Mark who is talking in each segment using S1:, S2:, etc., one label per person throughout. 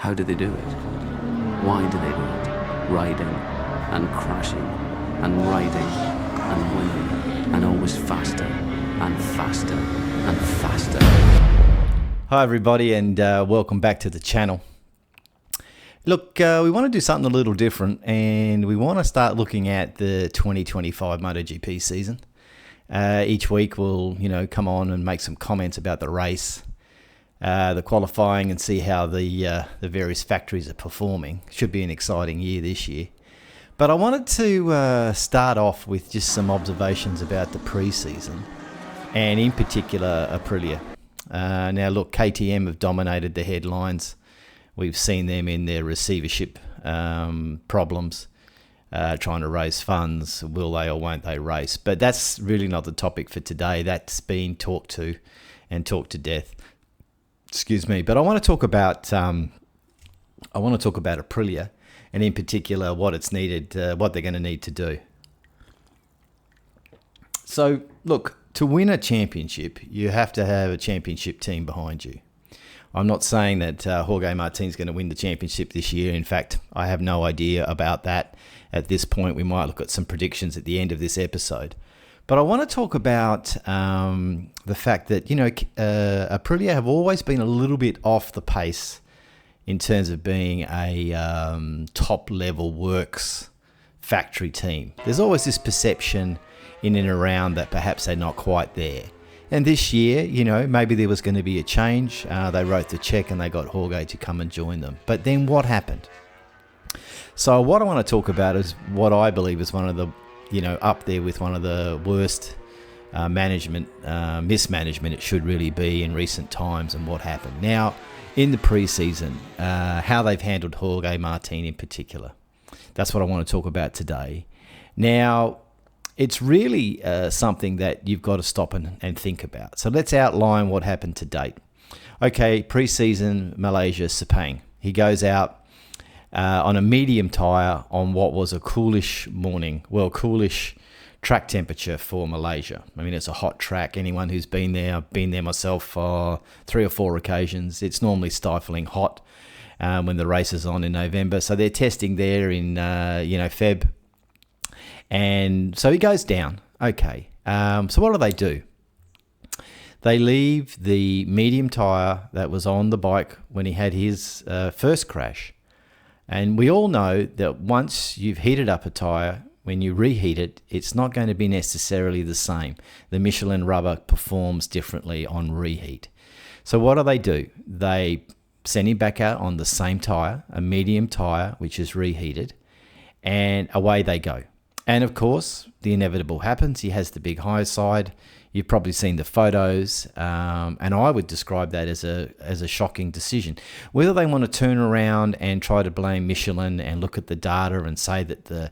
S1: How do they do it? Why do they do it? Riding and crashing and riding and winning and always faster and faster and faster.
S2: Hi everybody, and welcome back to the channel. Look, we want to do something a little different, and we want to start looking at the 2025 Motogp season. Each week we'll, come on and make some comments about the race, the qualifying, and see how the various factories are performing. Should be an exciting year this year. But I wanted to start off with just some observations about the pre-season, and in particular Aprilia. Now look, KTM have dominated the headlines. We've seen them in their receivership problems, trying to raise funds. Will they or won't they race? But that's really not the topic for today. That's been talked to and talked to death. Excuse me. But I want to talk about Aprilia, and in particular what it's needed, what they're going to need to do. So look, to win a championship, you have to have a championship team behind you. I'm not saying that Jorge Martín is going to win the championship this year. In fact, I have no idea about that at this point. We might look at some predictions at the end of this episode. But I want to talk about the fact that, Aprilia have always been a little bit off the pace in terms of being a top-level works factory team. There's always this perception in and around that perhaps they're not quite there. And this year, maybe there was going to be a change. They wrote the check and they got Jorge to come and join them. But then what happened? So what I want to talk about is what I believe is one of the, up there with one of the worst mismanagement it should really be in recent times, and what happened. Now, in the pre-season, how they've handled Jorge Martín in particular. That's what I want to talk about today. Now, it's really something that you've got to stop and think about. So let's outline what happened to date. Okay, pre-season Malaysia, Sepang. He goes out on a medium tyre on what was a coolish track temperature for Malaysia. I mean, it's a hot track. Anyone who's been there, I've been there myself for 3 or 4 occasions. It's normally stifling hot when the race is on in November. So they're testing there in, Feb. And so he goes down. Okay. So what do? They leave the medium tyre that was on the bike when he had his first crash. And we all know that once you've heated up a tyre, when you reheat it, it's not going to be necessarily the same. The Michelin rubber performs differently on reheat. So what do? They send him back out on the same tyre, a medium tyre, which is reheated, and away they go. And of course, the inevitable happens. He has the big high side. You've probably seen the photos, and I would describe that as a shocking decision. Whether they want to turn around and try to blame Michelin and look at the data and say that the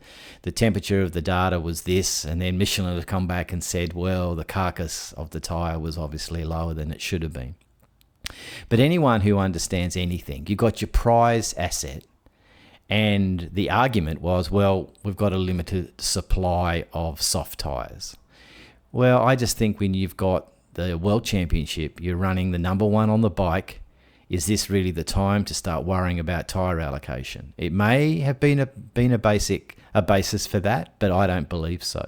S2: temperature of the data was this, and then Michelin have come back and said, well, the carcass of the tyre was obviously lower than it should have been. But anyone who understands anything, you've got your prized asset. And the argument was, well, we've got a limited supply of soft tyres. Well, I just think when you've got the World Championship, you're running the number one on the bike, is this really the time to start worrying about tyre allocation? It may have been a basis for that, but I don't believe so.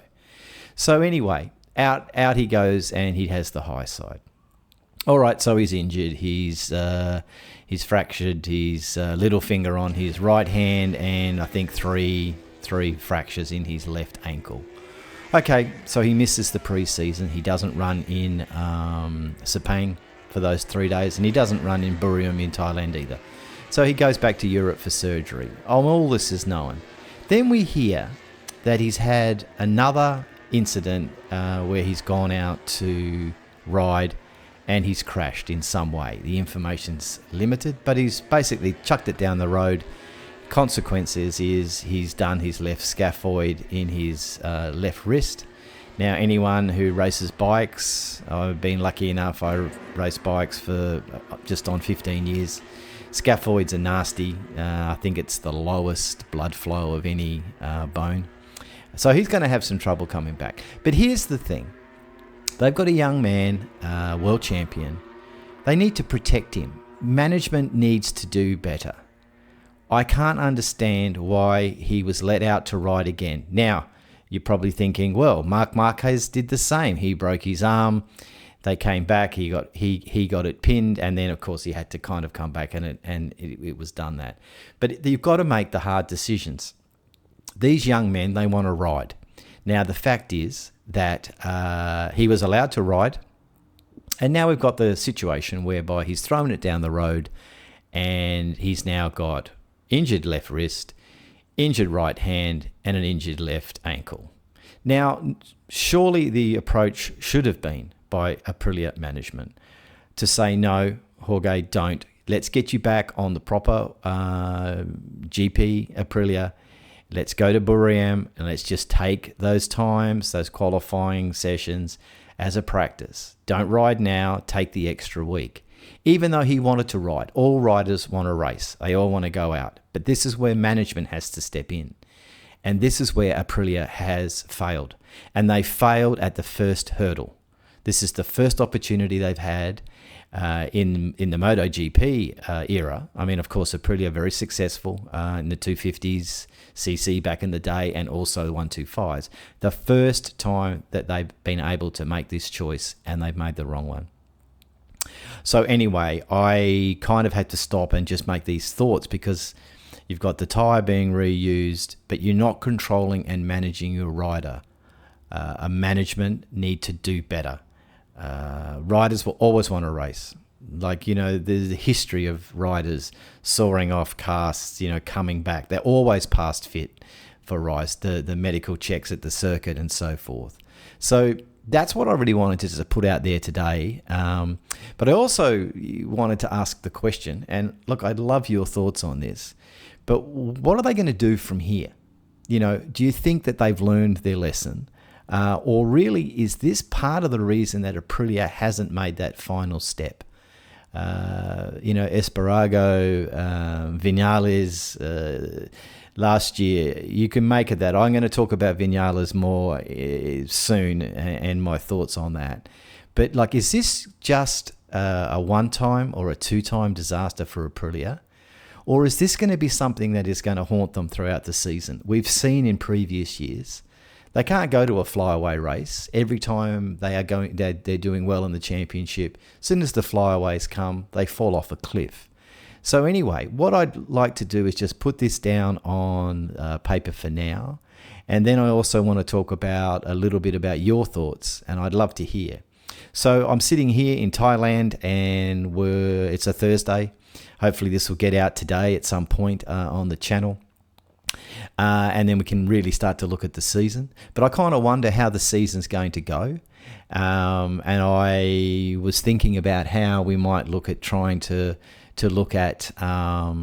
S2: So anyway, out he goes, and he has the high side. All right, so he's injured. He's fractured his little finger on his right hand, and I think three fractures in his left ankle. Okay, so he misses the pre-season. He doesn't run in Sepang for those 3 days, and he doesn't run in Buriram in Thailand either. So he goes back to Europe for surgery. All this is known. Then we hear that he's had another incident where he's gone out to ride and he's crashed in some way. The information's limited, but he's basically chucked it down the road. Consequences is he's done his left scaphoid in his left wrist. Now, anyone who races bikes, I've been lucky enough, I raced bikes for just on 15 years. Scaphoids are nasty. I think it's the lowest blood flow of any bone. So he's going to have some trouble coming back. But here's the thing. They've got a young man, world champion. They need to protect him. Management needs to do better. I can't understand why he was let out to ride again. Now, you're probably thinking, well, Marc Marquez did the same. He broke his arm. They came back. He got it pinned, and then of course he had to kind of come back, and it was done that. But you've got to make the hard decisions. These young men, they want to ride. Now the fact is that he was allowed to ride, and now we've got the situation whereby he's thrown it down the road, and he's now got injured left wrist, injured right hand, and an injured left ankle. Now, surely the approach should have been by Aprilia management to say, no, Jorge, don't. Let's get you back on the proper GP Aprilia. Let's go to Buriram and let's just take those times, those qualifying sessions as a practice. Don't ride now, take the extra week. Even though he wanted to ride, all riders want to race. They all want to go out. But this is where management has to step in. And this is where Aprilia has failed. And they failed at the first hurdle. This is the first opportunity they've had in the MotoGP era. I mean, of course, Aprilia very successful in the 250s cc back in the day, and also the 125s. The first time that they've been able to make this choice, and they've made the wrong one. So anyway, I kind of had to stop and just make these thoughts, because you've got the tyre being reused, but you're not controlling and managing your rider. A management need to do better. Riders will always want to race. Like, there's a history of riders soaring off casts, coming back. They're always past fit for race, the medical checks at the circuit and so forth. So that's what I really wanted to just put out there today. But I also wanted to ask the question, and look, I'd love your thoughts on this, but what are they going to do from here? Do you think that they've learned their lesson? Or really, is this part of the reason that Aprilia hasn't made that final step? Espargaro, Vinales, last year, you can make it that. I'm going to talk about Vinales more soon and my thoughts on that. But is this just a one-time or a two-time disaster for Aprilia? Or is this going to be something that is going to haunt them throughout the season? We've seen in previous years, they can't go to a flyaway race. Every time they're doing well in the championship, as soon as the flyaways come, they fall off a cliff. So anyway, what I'd like to do is just put this down on paper for now. And then I also want to talk about a little bit about your thoughts, and I'd love to hear. So I'm sitting here in Thailand, and it's a Thursday. Hopefully this will get out today at some point on the channel. And then we can really start to look at the season. But I kind of wonder how the season's going to go. And I was thinking about how we might look at trying to look at how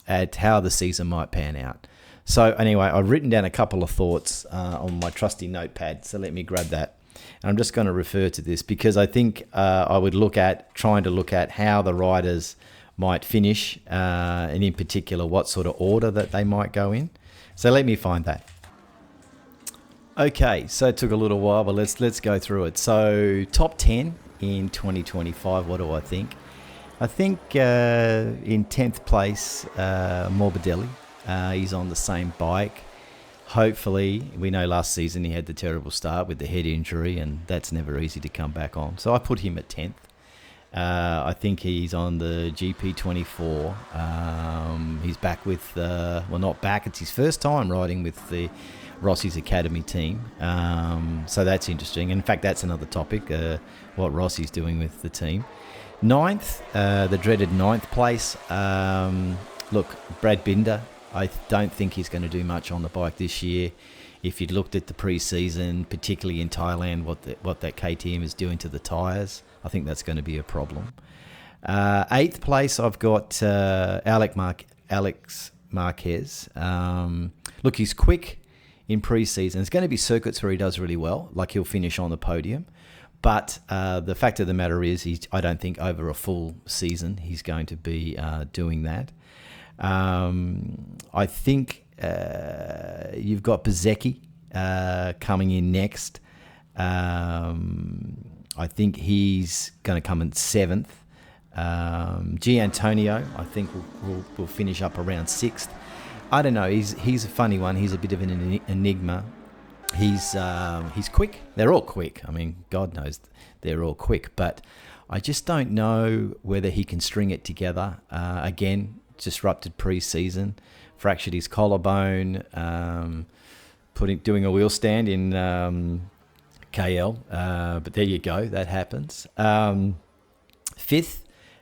S2: the season might pan out. So anyway, I've written down a couple of thoughts on my trusty notepad. So let me grab that. And I'm just going to refer to this because I think I would trying to look at how the riders might finish, and in particular what sort of order that they might go in. So let me find that. Okay, so it took a little while, but let's go through it. So top 10 in 2025, what do I think? I think in 10th place, Morbidelli. He's on the same bike. Hopefully, we know last season he had the terrible start with the head injury, and that's never easy to come back on. So I put him at 10th. I think he's on the GP24. He's back with, not back, it's his first time riding with the Rossi's Academy team. So that's interesting. In fact, that's another topic, what Rossi's doing with the team. 9th, the dreaded 9th place. Look, Brad Binder, I don't think he's going to do much on the bike this year. If you'd looked at the pre-season, particularly in Thailand, what that KTM is doing to the tyres, I think that's going to be a problem. 8th place, I've got Alex Marquez. Look, he's quick in pre-season. There's going to be circuits where he does really well, like he'll finish on the podium. But the fact of the matter is, I don't think over a full season he's going to be doing that. I think you've got Bezzecchi coming in next. I think he's going to come in 7th. Antonio, I think, will finish up around 6th. I don't know. He's a funny one. He's a bit of an enigma. He's quick. They're all quick. I mean, God knows they're all quick. But I just don't know whether he can string it together. Again, disrupted pre-season, fractured his collarbone, doing a wheel stand in KL. But there you go. That happens. 5th,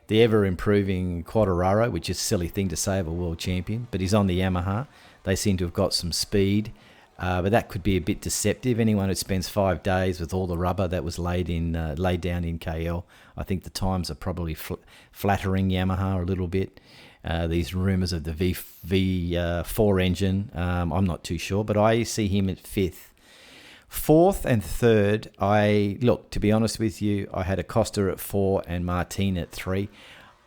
S2: the ever-improving Quartararo, which is a silly thing to say of a world champion, but he's on the Yamaha. They seem to have got some speed, but that could be a bit deceptive. Anyone who spends 5 days with all the rubber that was laid down in KL, I think the times are probably flattering Yamaha a little bit. These rumours of the V4 engine, I'm not too sure, but I see him at 5th. 4th and 3rd, look, to be honest with you, I had Acosta at 4 and Martin at 3.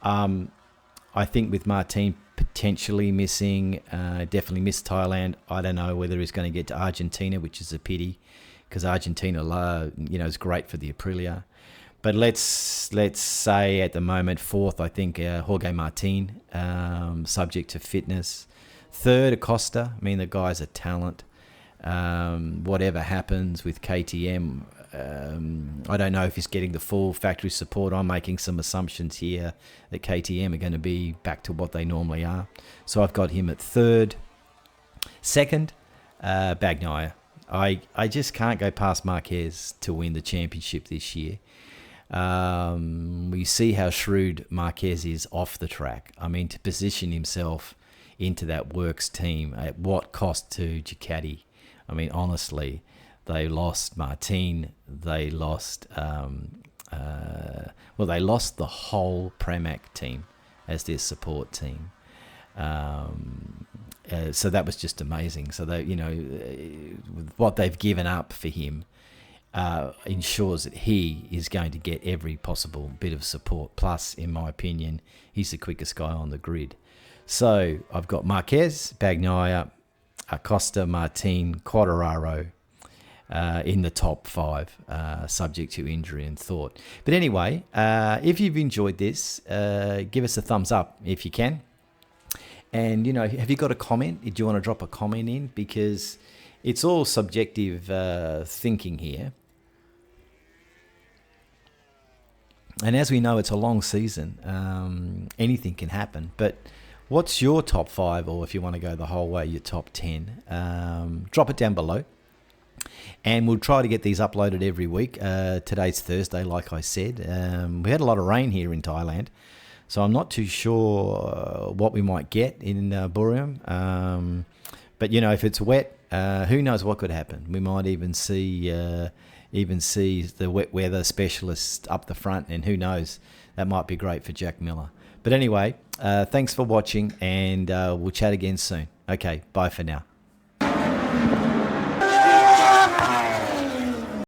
S2: I think with Martin potentially missing, definitely missed Thailand. I don't know whether he's going to get to Argentina, which is a pity, because Argentina, is great for the Aprilia. But let's say at the moment 4th, I think Jorge Martín, subject to fitness. 3rd, Acosta. I mean, the guy's a talent. Whatever happens with KTM, I don't know if he's getting the full factory support. I'm making some assumptions here that KTM are going to be back to what they normally are. So I've got him at 3rd. 2nd, Bagnaia. I just can't go past Marquez to win the championship this year. We see how shrewd Marquez is off the track. I mean, to position himself into that works team at what cost to Ducati. I mean, honestly, they lost Martin. They lost, they lost the whole Pramac team as their support team. So that was just amazing. So they, what they've given up for him ensures that he is going to get every possible bit of support. Plus, in my opinion, he's the quickest guy on the grid. So I've got Marquez, Bagnaia, Acosta, Martin, Quartararo in the top 5, subject to injury and thought. But anyway, if you've enjoyed this, give us a thumbs up if you can. And, have you got a comment? Do you want to drop a comment in? Because it's all subjective thinking here. And as we know, it's a long season. Anything can happen. But what's your top 5, or if you want to go the whole way, your top 10? Drop it down below. And we'll try to get these uploaded every week. Today's Thursday, like I said. We had a lot of rain here in Thailand, so I'm not too sure what we might get in Buriram. But, if it's wet, who knows what could happen. We might even see the wet weather specialist up the front, and who knows, that might be great for Jack Miller. But anyway, thanks for watching, and we'll chat again soon. Okay, bye for now.